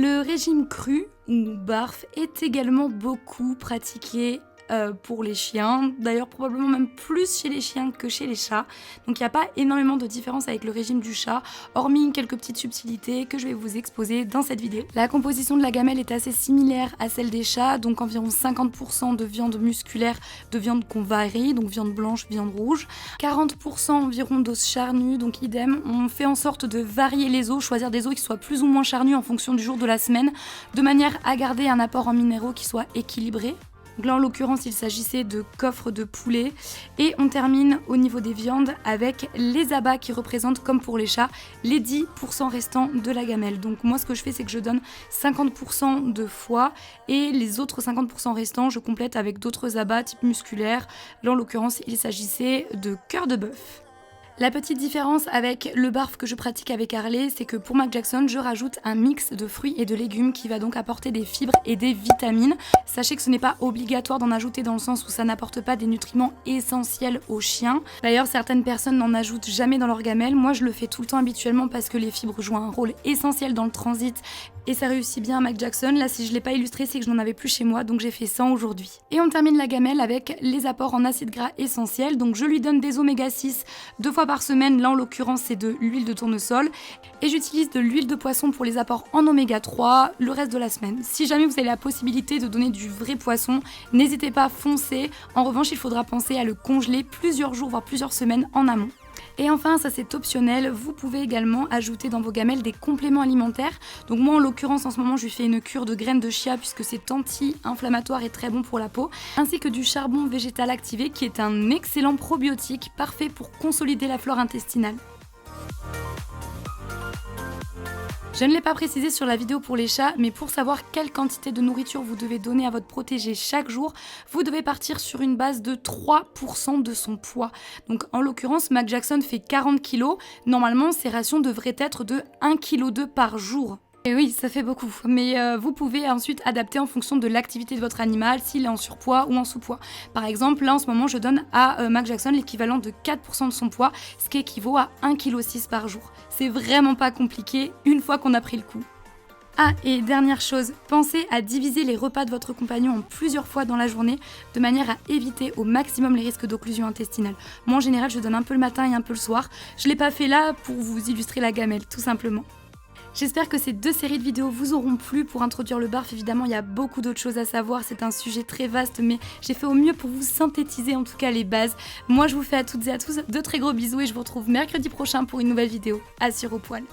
Le régime cru ou barf est également beaucoup pratiqué pour les chiens, d'ailleurs probablement même plus chez les chiens que chez les chats, donc il n'y a pas énormément de différence avec le régime du chat, hormis quelques petites subtilités que je vais vous exposer dans cette vidéo. La composition de la gamelle est assez similaire à celle des chats, donc environ 50% de viande musculaire, de viande qu'on varie, donc viande blanche, viande rouge, 40% environ d'os charnus, donc idem, on fait en sorte de varier les os, choisir des os qui soient plus ou moins charnus en fonction du jour de la semaine, de manière à garder un apport en minéraux qui soit équilibré. Donc là en l'occurrence il s'agissait de coffre de poulet et on termine au niveau des viandes avec les abats qui représentent comme pour les chats les 10% restants de la gamelle. Donc moi ce que je fais c'est que je donne 50% de foie et les autres 50% restants je complète avec d'autres abats type musculaire. Là en l'occurrence il s'agissait de cœur de bœuf. La petite différence avec le barf que je pratique avec Harley, c'est que pour Mac Jackson, je rajoute un mix de fruits et de légumes qui va donc apporter des fibres et des vitamines. Sachez que ce n'est pas obligatoire d'en ajouter dans le sens où ça n'apporte pas des nutriments essentiels aux chiens. D'ailleurs, certaines personnes n'en ajoutent jamais dans leur gamelle. Moi, je le fais tout le temps habituellement parce que les fibres jouent un rôle essentiel dans le transit et ça réussit bien à Mac Jackson. Là, si je ne l'ai pas illustré, c'est que je n'en avais plus chez moi, donc j'ai fait 100 aujourd'hui. Et on termine la gamelle avec les apports en acides gras essentiels. Donc je lui donne des oméga 6 2 fois par semaine, là en l'occurrence c'est de l'huile de tournesol. Et j'utilise de l'huile de poisson pour les apports en oméga 3 le reste de la semaine. Si jamais vous avez la possibilité de donner du vrai poisson, n'hésitez pas à foncer. En revanche, il faudra penser à le congeler plusieurs jours, voire plusieurs semaines en amont. Et enfin, ça c'est optionnel, vous pouvez également ajouter dans vos gamelles des compléments alimentaires. Donc moi en l'occurrence en ce moment je lui fais une cure de graines de chia puisque c'est anti-inflammatoire et très bon pour la peau. Ainsi que du charbon végétal activé qui est un excellent probiotique parfait pour consolider la flore intestinale. Je ne l'ai pas précisé sur la vidéo pour les chats, mais pour savoir quelle quantité de nourriture vous devez donner à votre protégé chaque jour, vous devez partir sur une base de 3% de son poids. Donc en l'occurrence, Mac Jackson fait 40 kg, normalement ses rations devraient être de 1,2 kg par jour. Et oui, ça fait beaucoup, mais vous pouvez ensuite adapter en fonction de l'activité de votre animal, s'il est en surpoids ou en sous-poids. Par exemple, là en ce moment, je donne à Mac Jackson l'équivalent de 4% de son poids, ce qui équivaut à 1,6 kg par jour. C'est vraiment pas compliqué une fois qu'on a pris le coup. Ah, et dernière chose, pensez à diviser les repas de votre compagnon en plusieurs fois dans la journée, de manière à éviter au maximum les risques d'occlusion intestinale. Moi en général, je donne un peu le matin et un peu le soir. Je l'ai pas fait là pour vous illustrer la gamelle, tout simplement. J'espère que ces deux séries de vidéos vous auront plu. Pour introduire le barf, évidemment, il y a beaucoup d'autres choses à savoir. C'est un sujet très vaste, mais j'ai fait au mieux pour vous synthétiser en tout cas les bases. Moi, je vous fais à toutes et à tous de très gros bisous et je vous retrouve mercredi prochain pour une nouvelle vidéo. Assure au poil.